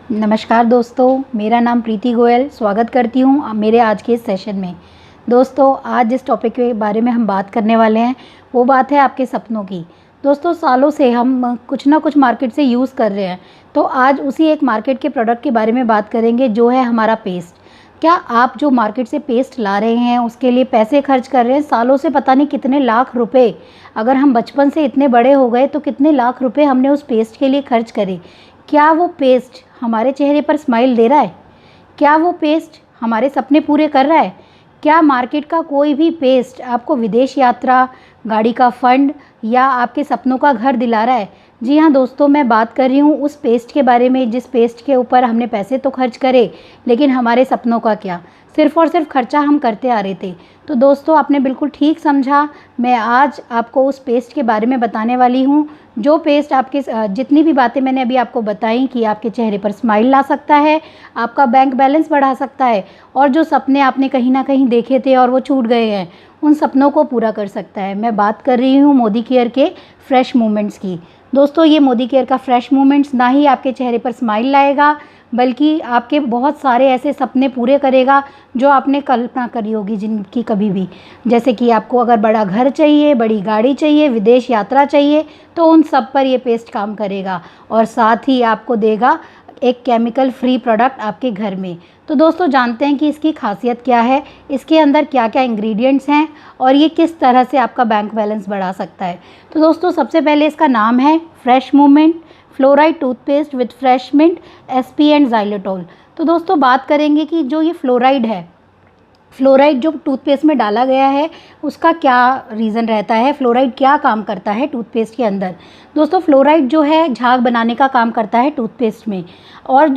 नमस्कार दोस्तों, मेरा नाम प्रीति गोयल। स्वागत करती हूँ मेरे आज के इस सेशन में। दोस्तों, आज जिस टॉपिक के बारे में हम बात करने वाले हैं वो बात है आपके सपनों की। दोस्तों, सालों से हम कुछ ना कुछ मार्केट से यूज़ कर रहे हैं, तो आज उसी एक मार्केट के प्रोडक्ट के बारे में बात करेंगे जो है हमारा पेस्ट। क्या आप जो मार्केट से पेस्ट ला रहे हैं उसके लिए पैसे खर्च कर रहे हैं, सालों से पता नहीं कितने लाख रुपए। अगर हम बचपन से इतने बड़े हो गए तो कितने लाख रुपए हमने उस पेस्ट के लिए खर्च करे। क्या वो पेस्ट हमारे चेहरे पर स्माइल दे रहा है? क्या वो पेस्ट हमारे सपने पूरे कर रहा है? क्या मार्केट का कोई भी पेस्ट आपको विदेश यात्रा, गाड़ी का फंड या आपके सपनों का घर दिला रहा है? जी हाँ दोस्तों, मैं बात कर रही हूँ उस पेस्ट के बारे में जिस पेस्ट के ऊपर हमने पैसे तो खर्च करे, लेकिन हमारे सपनों का क्या? सिर्फ़ और सिर्फ खर्चा हम करते आ रहे थे। तो दोस्तों, आपने बिल्कुल ठीक समझा। मैं आज आपको उस पेस्ट के बारे में बताने वाली हूँ जो पेस्ट आपके जितनी भी बातें मैंने अभी आपको बताई कि आपके चेहरे पर स्माइल ला सकता है, आपका बैंक बैलेंस बढ़ा सकता है, और जो सपने आपने कहीं ना कहीं देखे थे और वो छूट गए हैं उन सपनों को पूरा कर सकता है। मैं बात कर रही हूँ मोदी केयर के फ्रेश मूवमेंट्स की। दोस्तों, ये मोदी केयर का फ्रेश मूवमेंट्स ना ही आपके चेहरे पर स्माइल लाएगा, बल्कि आपके बहुत सारे ऐसे सपने पूरे करेगा जो आपने कल्पना करी होगी जिनकी कभी भी। जैसे कि आपको अगर बड़ा घर चाहिए, बड़ी गाड़ी चाहिए, विदेश यात्रा चाहिए, तो उन सब पर ये पेस्ट काम करेगा और साथ ही आपको देगा एक केमिकल फ्री प्रोडक्ट आपके घर में। तो दोस्तों, जानते हैं कि इसकी खासियत क्या है, इसके अंदर क्या क्या इंग्रेडिएंट्स हैं और ये किस तरह से आपका बैंक बैलेंस बढ़ा सकता है। तो दोस्तों, सबसे पहले इसका नाम है fresh movement fluoride toothpaste with fresh mint SP and xylitol। तो दोस्तों, बात करेंगे कि जो ये फ्लोराइड है, फ्लोराइड जो टूथपेस्ट में डाला गया है उसका क्या रीज़न रहता है, फ्लोराइड क्या काम करता है टूथपेस्ट के अंदर। दोस्तों, फ्लोराइड जो है झाग बनाने का काम करता है टूथपेस्ट में, और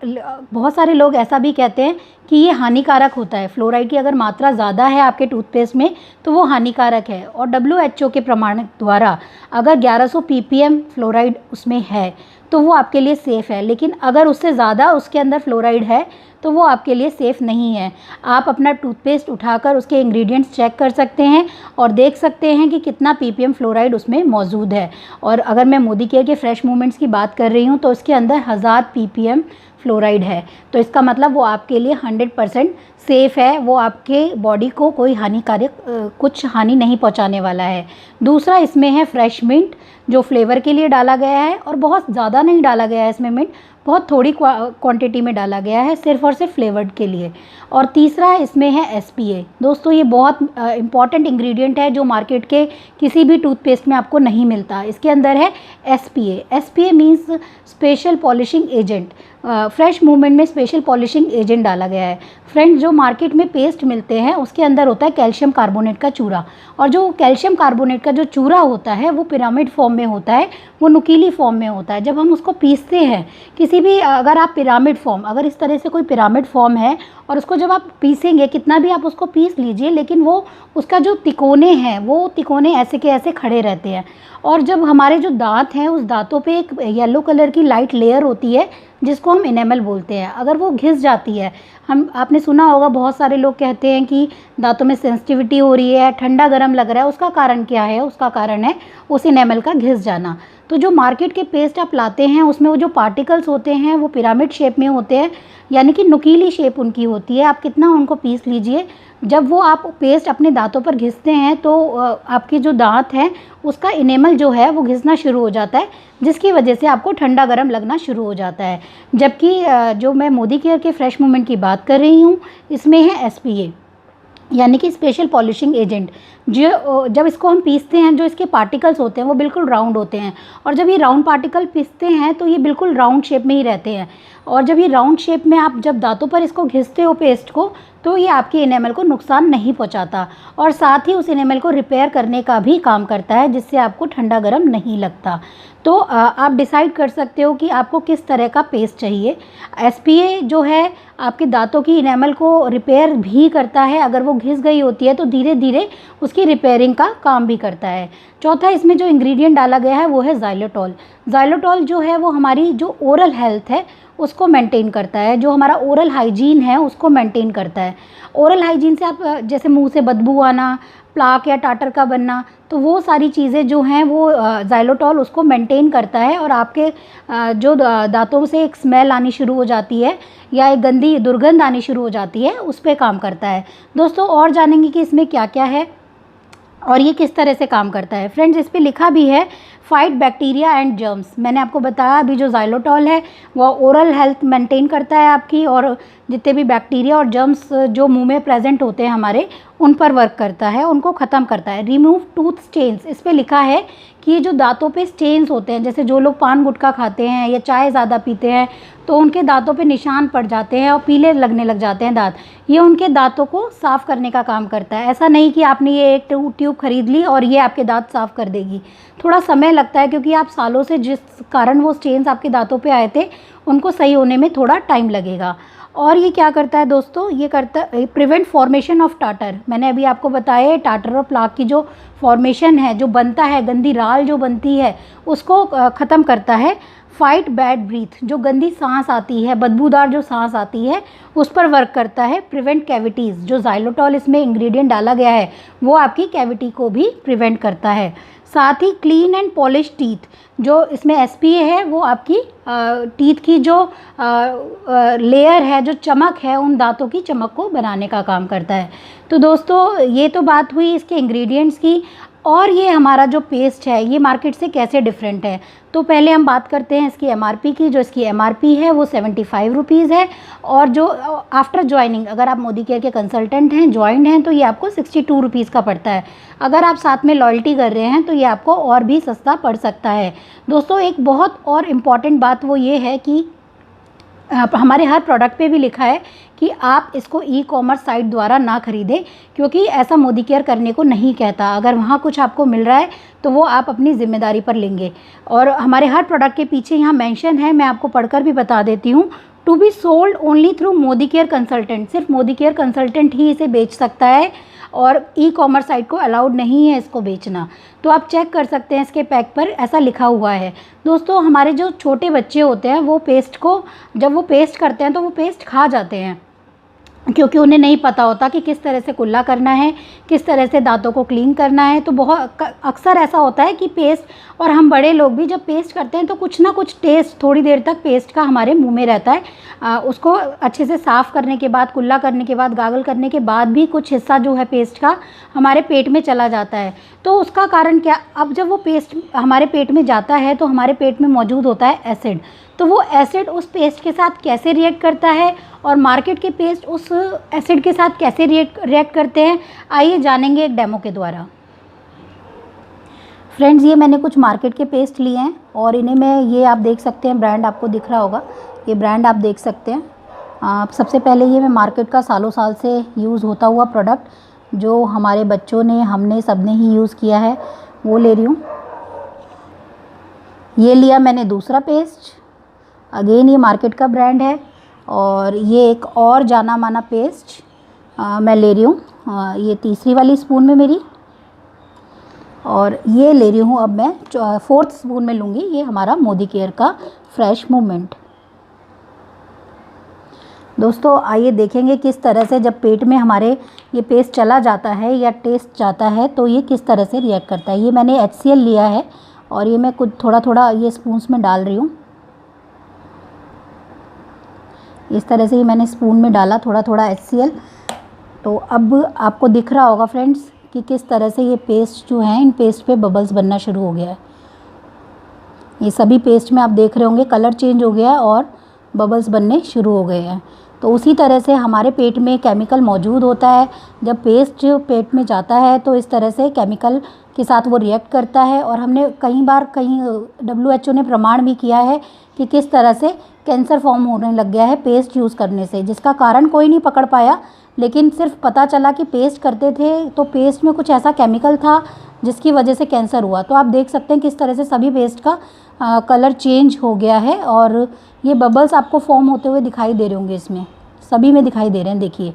बहुत सारे लोग ऐसा भी कहते हैं कि ये हानिकारक होता है। फ्लोराइड की अगर मात्रा ज़्यादा है आपके टूथपेस्ट में तो वो हानिकारक है, और WHO के प्रमाणित द्वारा अगर 1100 ppm फ्लोराइड उसमें है तो वो आपके लिए सेफ़ है, लेकिन अगर उससे ज़्यादा उसके अंदर फ्लोराइड है तो वो आपके लिए सेफ़ नहीं है। आप अपना टूथपेस्ट उठाकर उसके इंग्रेडिएंट्स चेक कर सकते हैं और देख सकते हैं कि कितना ppm फ्लोराइड उसमें मौजूद है। और अगर मैं मोदी केयर के फ्रेश मूवमेंट्स की बात कर रही हूँ तो उसके अंदर 1000 ppm फ्लोराइड है, तो इसका मतलब वो आपके लिए 100% सेफ़ है, वो आपके बॉडी को कोई हानिकारक कुछ हानि नहीं पहुंचाने वाला है। दूसरा, इसमें है फ्रेश मिंट जो फ्लेवर के लिए डाला गया है, और बहुत ज़्यादा नहीं डाला गया है इसमें मिंट, बहुत थोड़ी क्वांटिटी में डाला गया है, सिर्फ और सिर्फ फ्लेवर्ड के लिए। और तीसरा, इसमें है SPA। दोस्तों, ये बहुत इंपॉर्टेंट इंग्रेडिएंट है जो मार्केट के किसी भी टूथपेस्ट में आपको नहीं मिलता। इसके अंदर है SPA। SPA means special polishing agent. Fresh movement में स्पेशल पॉलिशिंग एजेंट डाला गया है। फ्रेंड्स, जो मार्केट में पेस्ट मिलते हैं उसके अंदर होता है कैल्शियम कार्बोनेट का चूरा, और जो कैल्शियम कार्बोनेट का जो चूरा होता है वो पिरामिड फॉर्म में होता है, वो नुकीली फॉर्म में होता है। जब हम उसको पीसते हैं, किसी भी अगर आप पिरामिड फॉर्म, अगर इस तरह से कोई पिरामिड फॉर्म है और उसको जब आप पीसेंगे, कितना भी आप उसको पीस लीजिए, लेकिन वो उसका जो तिकोने हैं वो तिकोने ऐसे के ऐसे खड़े रहते हैं। और जब हमारे जो दांत हैं उस दांतों पे एक येलो कलर की लाइट लेयर होती है जिसको हम इनेमल बोलते हैं, अगर वो घिस जाती है, आपने सुना होगा बहुत सारे लोग कहते हैं कि दांतों में सेंसिटिविटी हो रही है, ठंडा गर्म लग रहा है, उसका कारण क्या है? उसका कारण है उस इनेमल का घिस जाना। तो जो मार्केट के पेस्ट आप लाते हैं उसमें वो जो पार्टिकल्स होते हैं वो पिरामिड शेप में होते हैं, यानी कि नुकीली शेप उनकी होती है। आप कितना उनको पीस लीजिए, जब वो आप पेस्ट अपने दांतों पर घिसते हैं तो आपके जो दांत हैं उसका इनेमल जो है वो घिसना शुरू हो जाता है, जिसकी वजह से आपको ठंडा गर्म लगना शुरू हो जाता है। जबकि जो मैं मोदी केयर के फ्रेश मूवमेंट की बात कर रही हूँ, इसमें है SPA यानी कि स्पेशल पॉलिशिंग एजेंट। जो जब इसको हम पीसते हैं, जो इसके पार्टिकल्स होते हैं वो बिल्कुल राउंड होते हैं, और जब ये राउंड पार्टिकल पीसते हैं तो ये बिल्कुल राउंड शेप में ही रहते हैं। और जब ये राउंड शेप में आप जब दांतों पर इसको घिसते हो पेस्ट को, तो ये आपके इनेमल को नुकसान नहीं पहुंचाता, और साथ ही उस इनेमल को रिपेयर करने का भी काम करता है, जिससे आपको ठंडा गर्म नहीं लगता। तो आप डिसाइड कर सकते हो कि आपको किस तरह का पेस्ट चाहिए। SPA जो है आपके दांतों की इनेमल को रिपेयर भी करता है, अगर वो घिस गई होती है तो धीरे धीरे उसकी रिपेयरिंग का काम भी करता है। चौथा, इसमें जो इंग्रेडिएंट डाला गया है वो है xylitol। xylitol जो है वो हमारी जो ओरल हेल्थ है उसको मेंटेन करता है, जो हमारा ओरल हाइजीन है उसको मेंटेन करता है। ओरल हाइजीन से आप जैसे मुंह से बदबू आना, प्लाक या टाटर का बनना, तो वो सारी चीज़ें जो हैं वो ज़ाइलोटॉल उसको मेंटेन करता है और आपके जो दांतों से एक स्मेल आनी शुरू हो जाती है या एक गंदी दुर्गंध आनी शुरू हो जाती है, उस पे काम करता है। दोस्तों और जानेंगे कि इसमें क्या क्या है और ये किस तरह से काम करता है। फ्रेंड्स, इस पे लिखा भी है फाइट बैक्टीरिया एंड जर्म्स। मैंने आपको बताया अभी जो ज़ाइलोटॉल है वो ओरल हेल्थ मेंटेन करता है आपकी, और जितने भी बैक्टीरिया और जर्म्स जो मुंह में प्रेजेंट होते हैं हमारे, उन पर वर्क करता है, उनको ख़त्म करता है। रिमूव टूथ स्टेन्स, इस पे लिखा है कि ये जो दांतों पे स्टेन्स होते हैं, जैसे जो लोग पान गुटखा खाते हैं या चाय ज़्यादा पीते हैं तो उनके दांतों पे निशान पड़ जाते हैं और पीले लगने लग जाते हैं दांत, ये उनके दांतों को साफ़ करने का काम करता है। ऐसा नहीं कि आपने ये एक ट्यूब खरीद ली और ये आपके दांत साफ़ कर देगी, थोड़ा समय लगता है क्योंकि आप सालों से जिस कारण वो स्टेन्स आपके दांतों पे आए थे उनको सही होने में थोड़ा टाइम लगेगा। और ये क्या करता है दोस्तों, ये करता है प्रिवेंट फॉर्मेशन ऑफ टाटर। मैंने अभी आपको बताया है टाटर और प्लाक की जो फॉर्मेशन है, जो बनता है, गंदी राल जो बनती है, उसको ख़त्म करता है। फाइट बैड ब्रीथ, जो गंदी सांस आती है, बदबूदार जो सांस आती है, उस पर वर्क करता है। प्रिवेंट कैविटीज़, जो ज़ाइलोटॉल इसमें इंग्रेडिएंट डाला गया है वो आपकी कैविटी को भी प्रिवेंट करता है। साथ ही क्लीन एंड पॉलिश टीथ, जो इसमें एसपीए है वो आपकी टीथ की जो लेयर है, जो चमक है, उन दांतों की चमक को बनाने का काम करता है। तो दोस्तों ये तो बात हुई इसके इंग्रेडिएंट्स की। और ये हमारा जो पेस्ट है ये मार्केट से कैसे डिफरेंट है, तो पहले हम बात करते हैं इसकी एमआरपी की। जो इसकी एमआरपी है वो 75 रुपीज़ है, और जो आफ्टर ज्वाइनिंग, अगर आप मोदी केयर के कंसल्टेंट हैं, ज्वाइंड हैं, तो ये आपको 62 रुपीज़ का पड़ता है। अगर आप साथ में लॉयल्टी कर रहे हैं तो ये आपको और भी सस्ता पड़ सकता है। दोस्तों एक बहुत और इम्पॉर्टेंट बात वो ये है कि हमारे हर प्रोडक्ट पे भी लिखा है कि आप इसको ई कॉमर्स साइट द्वारा ना खरीदें, क्योंकि ऐसा मोदी केयर करने को नहीं कहता। अगर वहाँ कुछ आपको मिल रहा है तो वो आप अपनी ज़िम्मेदारी पर लेंगे। और हमारे हर प्रोडक्ट के पीछे यहाँ मेंशन है, मैं आपको पढ़कर भी बता देती हूँ, to be sold only through Modicare consultant. सिर्फ मोदी केयर कंसल्टेंट ही इसे बेच सकता है और ई कॉमर्स साइट को अलाउड नहीं है इसको बेचना। तो आप चेक कर सकते हैं, इसके पैक पर ऐसा लिखा हुआ है। दोस्तों हमारे जो छोटे बच्चे होते हैं वो पेस्ट को, जब वो पेस्ट करते हैं तो वो पेस्ट खा जाते हैं, क्योंकि उन्हें नहीं पता होता कि किस तरह से कुल्ला करना है, किस तरह से दांतों को क्लीन करना है। तो बहुत अक्सर ऐसा होता है कि पेस्ट, और हम बड़े लोग भी जब पेस्ट करते हैं तो कुछ ना कुछ टेस्ट थोड़ी देर तक पेस्ट का हमारे मुंह में रहता है। उसको अच्छे से साफ़ करने के बाद, कुल्ला करने के बाद, गागल करने के बाद भी कुछ हिस्सा जो है पेस्ट का हमारे पेट में चला जाता है। तो उसका कारण क्या, अब जब वो पेस्ट हमारे पेट में जाता है तो हमारे पेट में मौजूद होता है एसिड। तो वो एसिड उस पेस्ट के साथ कैसे रिएक्ट करता है और मार्केट के पेस्ट उस एसिड के साथ कैसे रिएक्ट करते हैं, आइए जानेंगे एक डेमो के द्वारा। फ्रेंड्स, ये मैंने कुछ मार्केट के पेस्ट लिए हैं और इन्हें मैं, ये आप देख सकते हैं, ब्रांड आपको दिख रहा होगा, ये ब्रांड आप देख सकते हैं। सबसे पहले ये मैं मार्केट का सालों साल से यूज़ होता हुआ प्रोडक्ट जो हमारे बच्चों ने, हमने, सब ने ही यूज़ किया है, वो ले रही हूँ। ये लिया मैंने दूसरा पेस्ट, अगेन ये मार्केट का ब्रांड है, और ये एक और जाना माना पेस्ट मैं ले रही हूँ, ये तीसरी वाली स्पून में मेरी, और ये ले रही हूँ अब मैं 4th स्पून में लूँगी। ये हमारा मोदी केयर का फ्रेश मूवमेंट। दोस्तों आइए देखेंगे किस तरह से जब पेट में हमारे ये पेस्ट चला जाता है या टेस्ट जाता है तो ये किस तरह से रिएक्ट करता है। ये मैंने HCl लिया है और ये मैं कुछ थोड़ा थोड़ा ये स्पून्स में डाल रही हूँ। इस तरह से ही मैंने स्पून में डाला थोड़ा थोड़ा HCl। तो अब आपको दिख रहा होगा फ्रेंड्स कि किस तरह से ये पेस्ट जो है, इन पेस्ट पे बबल्स बनना शुरू हो गया है। ये सभी पेस्ट में आप देख रहे होंगे कलर चेंज हो गया है और बबल्स बनने शुरू हो गए हैं। तो उसी तरह से हमारे पेट में केमिकल मौजूद होता है। जब पेस्ट पेट में जाता है तो इस तरह से केमिकल के साथ वो रिएक्ट करता है, और हमने कई बार WHO ने प्रमाण भी किया है कि किस तरह से कैंसर फॉर्म होने लग गया है पेस्ट यूज़ करने से, जिसका कारण कोई नहीं पकड़ पाया, लेकिन सिर्फ पता चला कि पेस्ट करते थे तो पेस्ट में कुछ ऐसा केमिकल था जिसकी वजह से कैंसर हुआ। तो आप देख सकते हैं किस तरह से सभी पेस्ट का कलर चेंज हो गया है, और ये बबल्स आपको फॉर्म होते हुए दिखाई दे रहे होंगे, इसमें सभी में दिखाई दे रहे हैं, देखिए।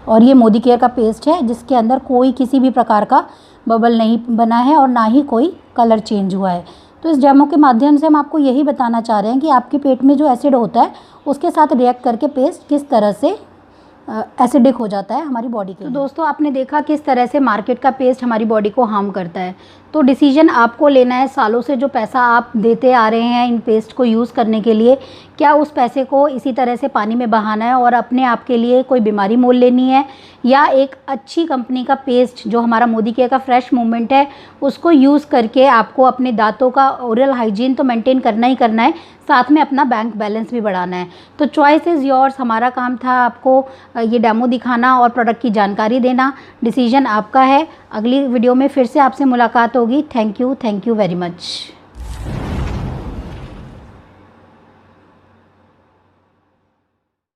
और ये मोदी केयर का पेस्ट है जिसके अंदर कोई किसी भी प्रकार का बबल नहीं बना है और ना ही कोई कलर चेंज हुआ है। तो इस डेमो के माध्यम से हम आपको यही बताना चाह रहे हैं कि आपके पेट में जो एसिड होता है उसके साथ रिएक्ट करके पेस्ट किस तरह से एसिडिक हो जाता है हमारी बॉडी के। तो दोस्तों आपने देखा किस तरह से मार्केट का पेस्ट हमारी बॉडी को हार्म करता है। तो डिसीजन आपको लेना है, सालों से जो पैसा आप देते आ रहे हैं इन पेस्ट को यूज़ करने के लिए, क्या उस पैसे को इसी तरह से पानी में बहाना है और अपने आप के लिए कोई बीमारी मोल लेनी है, या एक अच्छी कंपनी का पेस्ट जो हमारा मोदी केयर का फ्रेश मूवमेंट है उसको यूज़ करके आपको अपने दांतों का ओरल हाइजीन तो मेंटेन करना ही करना है, साथ में अपना बैंक बैलेंस भी बढ़ाना है। तो चॉइस इज़ योर्स। हमारा काम था आपको ये डेमो दिखाना और प्रोडक्ट की जानकारी देना। डिसीजन आपका है। अगली वीडियो में फिर से आपसे मुलाकात होगी। Thank you very much.